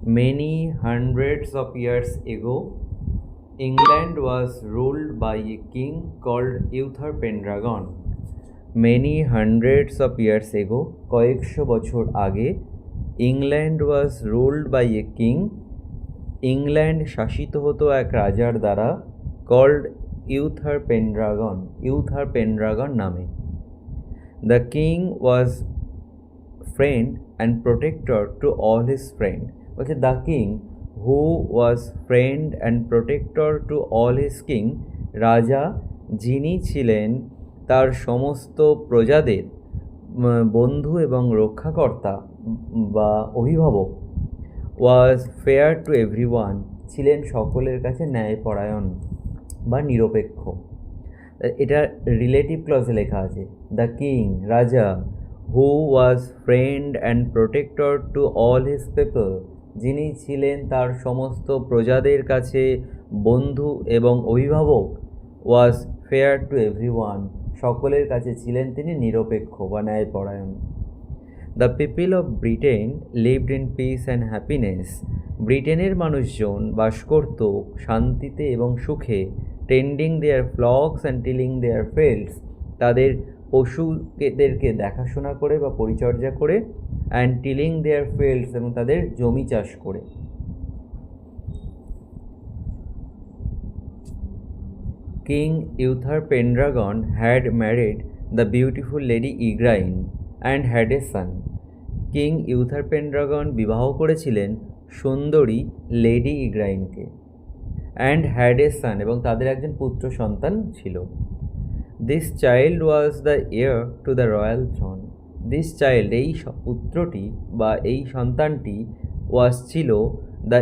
Many hundreds of years ago, England was ruled by a king called Uther Pendragon. Many hundreds of years ago, কয়েকশো বছর আগে, England was ruled by a king, England শাসিত হতো এক রাজার দ্বারা, called Uther Pendragon নামে। The king was friend and protector to all his friend. বলছে the king who was friend and protector to all his king, রাজা যিনি ছিলেন তার সমস্ত প্রজাদের বন্ধু এবং রক্ষাকর্তা বা অভিভাবক, ওয়াজ ফেয়ার টু এভরিওয়ান, ছিলেন সকলের কাছে ন্যায়পরায়ণ বা নিরপেক্ষ। এটা রিলেটিভ ক্লজে লেখা আছে, দ্য কিং রাজা, who was friend and protector to all his people, যিনি ছিলেন তার সমস্ত প্রজাদের কাছে বন্ধু এবং অভিভাবক, ওয়াজ ফেয়ার টু এভরিওয়ান, সকলের কাছে ছিলেন তিনি নিরপেক্ষ বা ন্যায়পরায়ণ। The people of Britain lived in peace and happiness, ব্রিটেনের মানুষজন বাস করত শান্তিতে এবং সুখে, tending their flocks and tilling their fields, তাদের পশুদেরকে দেখাশোনা করে বা পরিচর্যা করে, অ্যান্ড টিলিং দেয়ার ফিল্ডস, এবং তাদের জমি চাষ করে। King Uther Pendragon had married the beautiful lady Igraine and had a son. King Uther Pendragon বিবাহ করেছিলেন সুন্দরী লেডি ইগ্রাইনকে, অ্যান্ড হ্যাড এ সান, এবং তাদের একজন পুত্র সন্তান ছিল। This child was the heir to the royal throne. This child, এই পুত্রটি বা এই সন্তানটি, ওয়াজ ছিল দ্য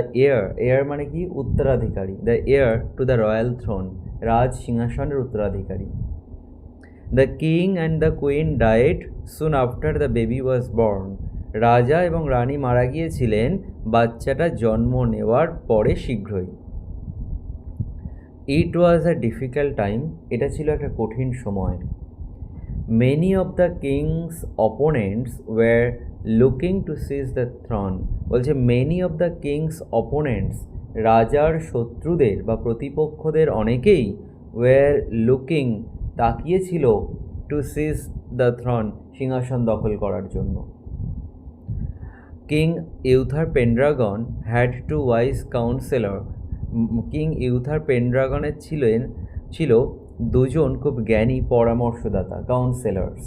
হেয়ার মানে কি উত্তরাধিকারী, the heir to the royal throne, রাজ সিংহাসনের উত্তরাধিকারী। The king and the queen died soon after the baby was born. রাজা এবং রানী মারা গিয়েছিলেন বাচ্চাটা জন্ম নেওয়ার পরে শীঘ্রই। ইট ওয়াজ আ ডিফিকাল্ট টাইম, এটা ছিল একটা কঠিন সময়। Many of the king's opponents were looking to seize the throne. বলছে many of the king's opponents, রাজার শত্রুদের বা প্রতিপক্ষদের অনেকেই, ওয়ার লুকিং, তাকিয়েছিল, টু সিজ দ্য থ্রন, সিংহাসন দখল করার জন্য। King Uther Pendragon had two wise counsellor. কিং ইউথার পেনড্রাগনের ছিল দুজন খুব জ্ঞানী পরামর্শদাতা, counsellors.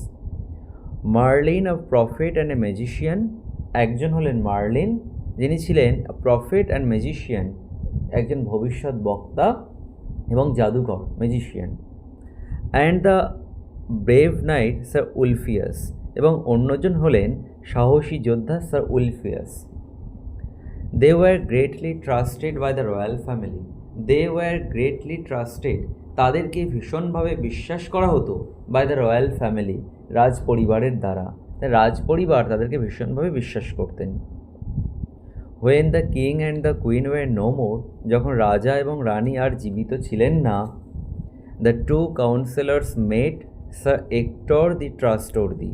Merlin a prophet and a magician, একজন হলেন মার্লিন, যিনি ছিলেন প্রফেট অ্যান্ড ম্যাজিশিয়ান, একজন ভবিষ্যৎ বক্তা এবং জাদুকর, magician. And the brave knight sir Ulfius, এবং অন্যজন হলেন সাহসী যোদ্ধা sir Ulfius. They were greatly trusted by the royal family. They were greatly trusted, তাদেরকে ভীষণভাবে বিশ্বাস করা হতো, বাই দ্য রয়্যাল ফ্যামিলি, রাজ পরিবারের দ্বারা। রাজ পরিবার তাদেরকে ভীষণভাবে বিশ্বাস করতেন। When the king and the queen were no more, যখন রাজা এবং রানী আর জীবিত ছিলেন না, the two counsellors met sir hectare the trustworthy.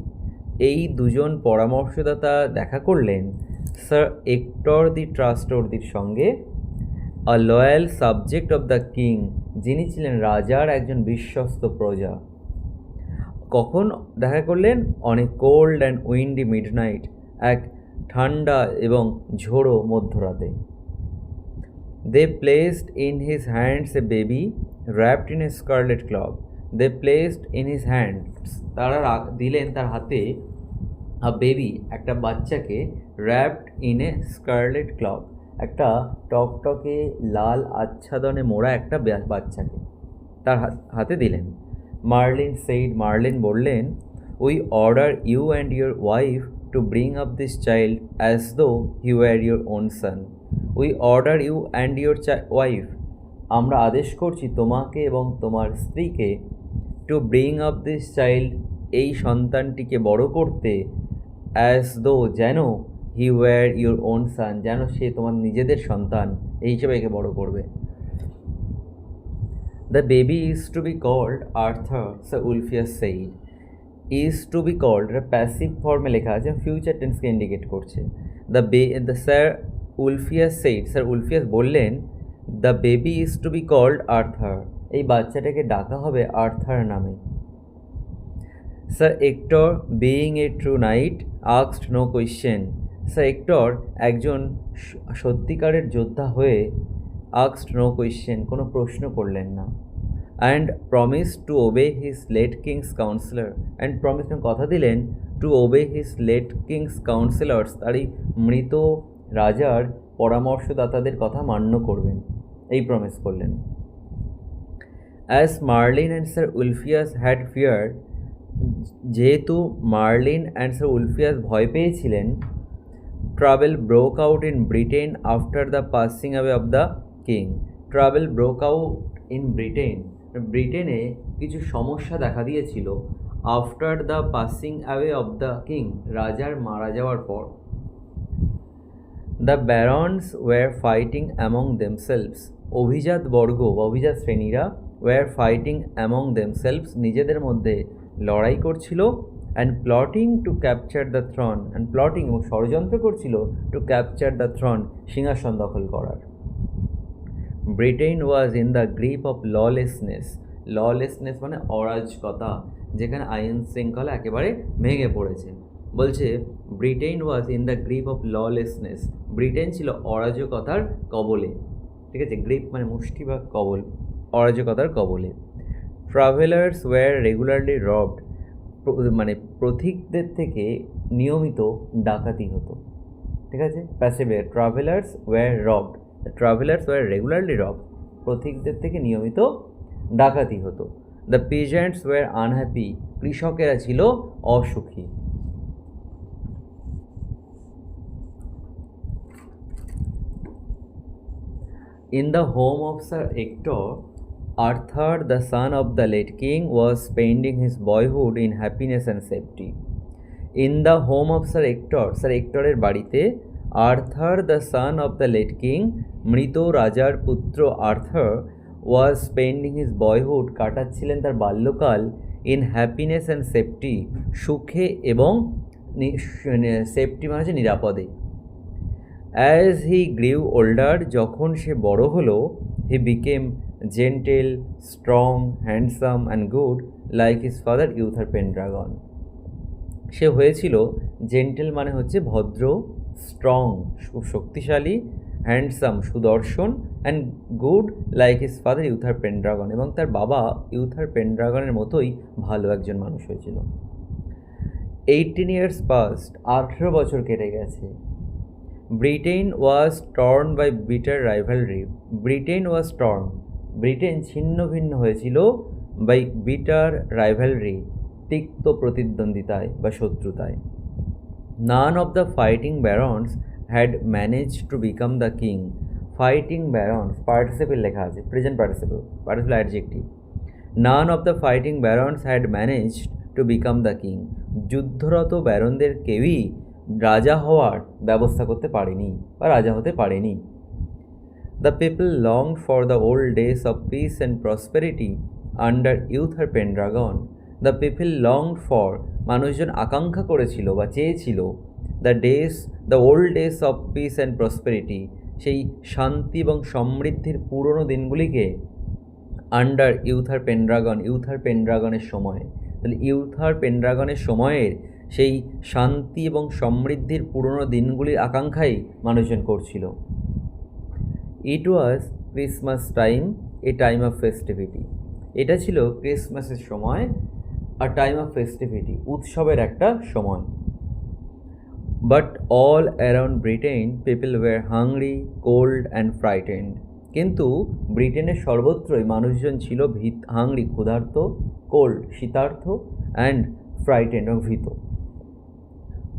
এই দুজন পরামর্শদাতা দেখা করলেন স্যার হেক্টর দি ট্রাস্টওয়ার্দির সঙ্গে, a loyal subject of the king, যিনি ছিলেন রাজার একজন বিশ্বস্ত প্রজা। কখন দেখা করলেন? On a cold and windy midnight, এক ঠান্ডা এবং ঝোড়ো মধ্যরাতে। They placed in his hands a baby wrapped in a scarlet cloth. They placed in his hands, তারা দিলেন তার হাতে, আ বেবি, একটা বাচ্চাকে, wrapped in a scarlet cloth, একটা টকটকে লাল আচ্ছাদনে মোড়া একটা বাচ্চাকে তার হাতে দিলেন। মার্লিন সেইড, মার্লিন বললেন, we order you and your wife to bring up this child as though he were your own son. We order you and your wife, আমরা আদেশ করছি তোমাকে এবং তোমার স্ত্রীকে, to bring up this child, এই সন্তানটিকে বড় করতে, অ্যাজ দো, যেন, he were your own son, যেন সে তোমার নিজেদের সন্তান, এই হিসেবে একে বড় করবে। The baby is to be called Arthur, sir Wulfius said. Is to be called, এটা প্যাসিভ ফর্মে লেখা আছে, ফিউচার টেন্সকে ইন্ডিকেট করছে। The sir Wulfius said, sir Wulfius বললেন, the baby is to be called Arthur, এই বাচ্চাটাকে ডাকা হবে আর্থার নামে। Sir Hector being a true knight asked no question, sir Hector একজন সত্যিকারের যোদ্ধা হয়ে আস্কড নো কোয়েশ্চেন, কোনো প্রশ্ন করলেন না। And promise to obey his late king's councillor, and promise কথা দিলেন to obey his late king's councillors, তার এই মৃত রাজার পরামর্শদাতাদের কথা মান্য করবেন, এই প্রমিস করলেন। As Merlin and sir Ulfius had feared, যেহেতু মার্লিন অ্যান্ড স্যার উলফিয়াস ভয় পেয়েছিলেন, trouble broke out in Britain after the passing away of the king, trouble broke out in Britain, ব্রিটেনে কিছু সমস্যা দেখা দিয়েছিল after the passing away of the king, রাজার মারা যাওয়ার পর। The barons were fighting among themselves, অভিজাত বর্গ বা অভিজাত শ্রেণীরা ওয়ার ফাইটিং অ্যামং দেমসেলভস, নিজেদের মধ্যে লড়াই করছিল। And plotting to capture the Throne, and plotting এবং ষড়যন্ত্র করছিল টু ক্যাপচার দ্য থ্রন, সিংহাসন দখল করার। Britain was in the grip of lawlessness, lawlessness মানে অরাজকতা, যেখানে আইন শৃঙ্খলা একেবারে ভেঙে পড়েছে। বলছে Britain was in the grip of lawlessness, Britain ছিল অরাজকতার কবলে, ঠিক আছে, গ্রিপ মানে মুষ্টি বা কবল, অরাজকতার কবলে। ট্রাভেলার্স ওয়্যার রেগুলারলি রবড, মানে পথিকদের থেকে নিয়মিত ডাকাতি হতো, ঠিক আছে, প্যাসিভে travellers were robbed, travellers were regularly robbed, পথিকদের থেকে নিয়মিত ডাকাতি হতো। দ্য পিজেন্টস ওয়্যার আনহ্যাপি, কৃষকেরা ছিল অসুখী। In the home of Sir Hector, Arthur, the son of the late king, was spending his boyhood in happiness and safety. In the home of Sir Hector, Sir Hector's বাড়িতে, Arthur, the son of the late king, মৃত রাজার পুত্র Arthur, was spending his boyhood, কাটাচ্ছিলেন তার বাল্যকাল, in happiness and safety, সুখে এবং safety মানে হচ্ছে নিরাপদে। অ্যাজ হি গ্রিউ ওল্ডার, যখন সে বড় হলো, he became gentle, strong, handsome and good like his father Uther Pendragon, সে হয়েছিল জেন্টেল মানে হচ্ছে ভদ্র, স্ট্রং শক্তিশালী, হ্যান্ডসাম সুদর্শন, and good like his father Uther Pendragon, এবং তার বাবা ইউথার পেনড্রাগনের মতোই ভালো একজন মানুষ হয়েছিল। 18 years past, 18 বছর কেটে গেছে। Britain was torn by bitter rivalry, Britain was torn, Britain ছিন্ন ভিন্ন হয়েছিল বাই বিটার রাইভালরি, তিক্ত প্রতিদ্বন্দ্বিতায় বা শত্রুতায়। None of the fighting barons had manage to become the king, fighting barons participle লেখা আছে, present participle, participle adjective. None of the fighting barons had manage to become the king, যুদ্ধরত ব্যারনদের কেউই রাজা হওয়ার ব্যবস্থা করতে পারেনি বা রাজা হতে পারেনি। The people longed for the old days of peace and prosperity under Uther Pendragon, the people longed for, মানুষজন আকাঙ্ক্ষা করেছিল বা চেয়েছিল, the old days of peace and prosperity, সেই শান্তি এবং সমৃদ্ধির পুরনো দিনগুলিকে, আন্ডার ইউথার পেনড্রাগন, ইউথার পেনড্রাগনের সময়, তাহলে ইউথার পেনড্রাগনের সময়ের সেই শান্তি এবং সমৃদ্ধির পুরনো দিনগুলির আকাঙ্ক্ষাই মানুষজন করছিল। It was Christmas time, a time of festivity, এটা ছিল ক্রিসমাসের সময়, আ টাইম অফ ফেস্টিভিটি, উৎসবের একটা সময়। But all around Britain people were hungry, cold and frightened, কিন্তু ব্রিটেনের সর্বত্রই মানুষজন ছিল হাংরি ক্ষুধার্ত, কোল্ড শীতার্থ, অ্যান্ড ফ্রাইটেন্ড এবং ভীত।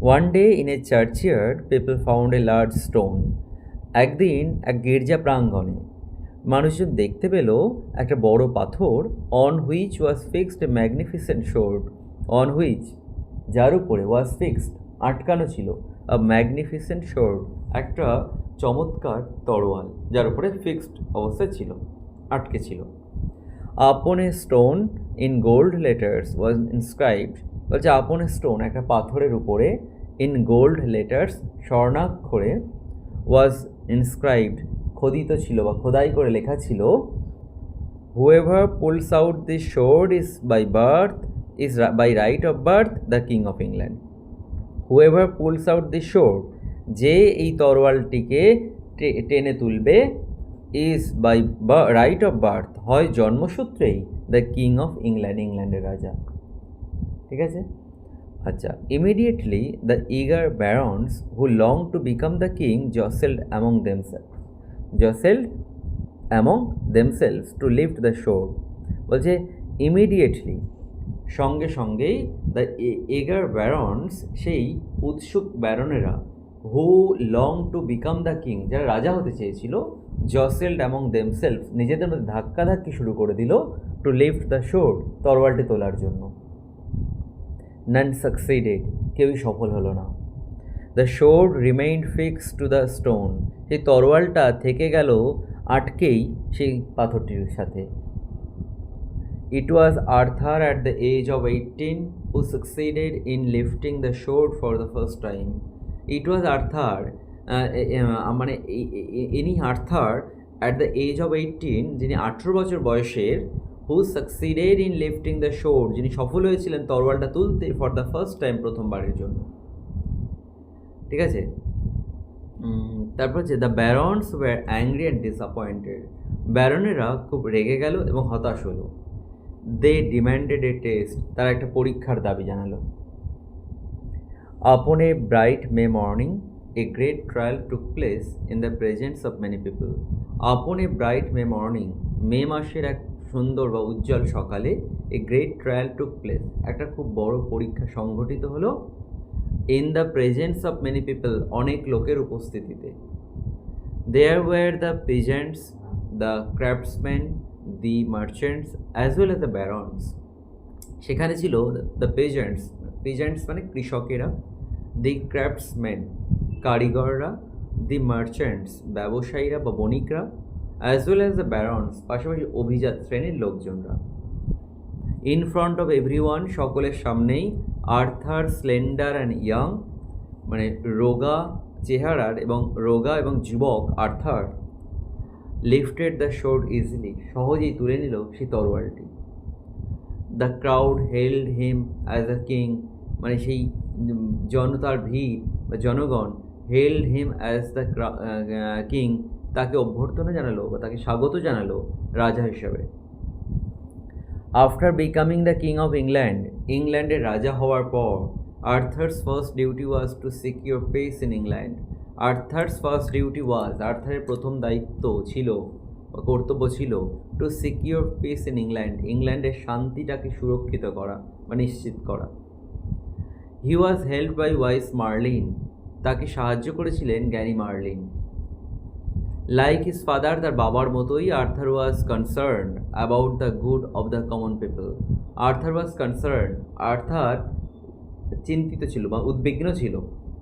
One day in a churchyard people found a large stone, একদিন এক গির্জা প্রাঙ্গণে মানুষজন দেখতে পেল একটা বড় পাথর, on which was fixed A magnificent শোর্ড, on which যার উপরে, ওয়াজ ফিক্সড আটকানো ছিল, আ ম্যাগনিফিসেন্ট শোর্ড একটা চমৎকার তরোয়াল, যার উপরে ফিক্সড অবস্থায় ছিল, আটকে ছিল। Upon a stone in gold letters was inscribed, বলছে আপন এ স্টোন একটা পাথরের উপরে, ইন গোল্ড লেটার্স স্বর্ণাক্ষরে, ওয়াজ ইনস্ক্রাইবড, খোদিত ছিল বা খোদাই করে লেখা ছিল, whoever pulls out this sword is by birth is by right of birth the king of England. Whoever pulls out this sword, যে এই তরোয়ালটিকে টেনে তুলবে, is by right of birth, হয় জন্মসূত্রেই, দ্য কিং অফ ইংল্যান্ড, ইংল্যান্ডের রাজা। ঠিক আছে? আচ্ছা, immediately the eager barons who long to become the king jostled among themselves to lift the sword. বলছে ইমিডিয়েটলি, সঙ্গে সঙ্গেই, দ্য ইগার ব্যারন্স, সেই উৎসুক ব্যারনেরা, who long to become the king, যারা রাজা হতে চেয়েছিল, জসেলড অ্যামং দেমসেলভস, নিজেদের মধ্যে ধাক্কাধাক্কি শুরু করে দিল, টু লিফট দ্য শোর, তরোয়ালটি তোলার জন্য। নান সাকসিডেড, কেউই সফল হলো না। The sword remained fix to the stone, সেই তরোয়ালটা থেকে গেল আটকেই সেই পাথরটির সাথে। It was Arthur at the age of 18 who succeeded in lifting the sword for the first time. It was Arthur, মানে ইনি Arthur at the age of 18, যিনি 18 বছর বয়সের, who succeeded in lifting the sword, যিনি সফল হয়েছিলেন তরোয়ালটা তুলতে, for the first time, প্রথমবারের জন্য। ঠিক আছে? তারপর হচ্ছে the barons were angry and disappointed, ব্যারনেরা খুব রেগে গেল এবং হতাশ হলো। দে ডিম্যান্ডেড এ টেস্ট, তারা একটা পরীক্ষার দাবি জানালো। আপন a bright May morning A great trial took place in the presence of many people. আপন এ ব্রাইট মে মর্নিং, মে মাসের এক সুন্দর বা উজ্জ্বল সকালে, a great trial took place, একটা খুব বড় পরীক্ষা সংঘটিত হলো, in the presence of many people, অনেক লোকের উপস্থিতিতে। There were the peasants, the craftsman, the merchants, as well as the barons. সেখানে ছিল দ্য পিজেন্টস মানে কৃষকেরা, দি ক্রাফটসম্যান কারিগররা, দি মার্চেন্টস ব্যবসায়ীরা বা বণিকরা, as well as the barons পাশাপাশি অভিজাত শ্রেণীর লোকজনরা। ইন ফ্রন্ট অফ এভরিওয়ান, সকলের সামনেই, আর্থার স্লেন্ডার অ্যান্ড ইয়াং, মানে রোগা চেহারার এবং যুবক Arthur, lifted the sword easily, সহজেই তুলে নিল সেই তরোয়ালটি। The crowd held him as a king, মানে সেই জনতার ভিড় বা জনগণ, held him as the king, তাকে অভ্যর্থনা জানালো বা তাকে স্বাগত জানালো রাজা হিসাবে। After becoming the king of England, ইংল্যান্ডের রাজা হওয়ার পর, Arthur's first duty was to secure peace in England. Arthur's first duty was, আর্থারের প্রথম দায়িত্ব ছিল বা কর্তব্য ছিল, two secure peace in England, ইংল্যান্ডের শান্তিটাকে সুরক্ষিত করা বা নিশ্চিত করা। হি ওয়াজ হেল্পড বাই ওয়াইস মার্লিন, তাকে সাহায্য করেছিলেন জ্ঞানী মার্লিন। লাইক হিজ ফাদার, তার বাবার মতোই, Arthur was concern about the good of the common people. Arthur চিন্তিত ছিল বা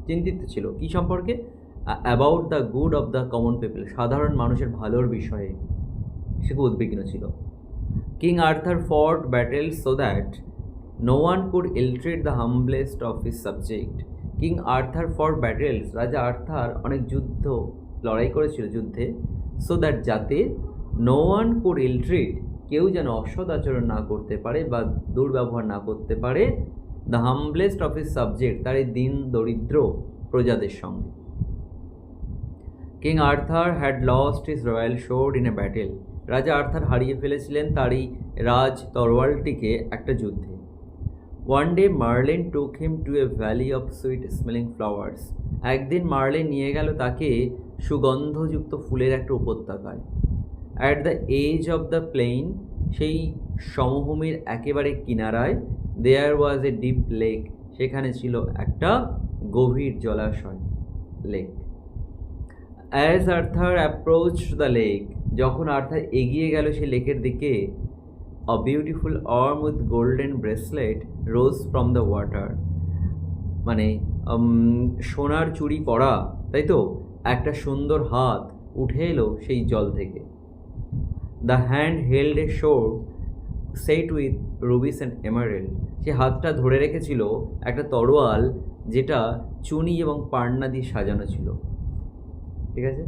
চিন্তিত ছিল কি সম্পর্কে? About the good of the common people, সাধারণ মানুষের ভালোর বিষয়ে সে খুব উদ্বিগ্ন ছিল। King Arthur fought battles so that no one could illtreat the humblest of his subject. King Arthur fought battles, রাজা আর্থার অনেক লড়াই করেছিল যুদ্ধে, সো দ্যাট, যাতে, নো ওয়ান কুড ইলট্রিট, কেউ যেন অসৎ আচরণ না করতে পারে বা দুর্ব্যবহার না করতে পারে, the humblest of his subject, তার এই দিন দরিদ্র প্রজাদের সঙ্গে। King Arthur had lost his royal sword in a battle, রাজা আর্থার হারিয়ে ফেলেছিলেন তার এই রাজ তরোয়ালটিকে একটা যুদ্ধে। One day Merlin took him to a valley of sweet smelling flowers, একদিন মার্লিন নিয়ে গেল তাকে সুগন্ধযুক্ত ফুলের একটা উপত্যকায়। At the age of the plain, সেই সমভূমির একেবারে কিনারায়, দেয়ার ওয়াজ এ ডিপ লেক, সেখানে ছিল একটা গভীর জলাশয়, lake. As Arthur approach the lake, যখন আর্থার এগিয়ে গেল সেই লেকের দিকে, a beautiful arm with golden bracelet rose from the water, মানে সোনার চুড়ি পরা, তাই তো, একটা সুন্দর হাত উঠে এলো সেই জল থেকে। The hand held a sword set with rubies and emerald, সে হাতটা ধরে রেখেছিল একটা তরোয়াল যেটা চুনি এবং পান্না দিয়ে সাজানো ছিল। ঠিক আছে।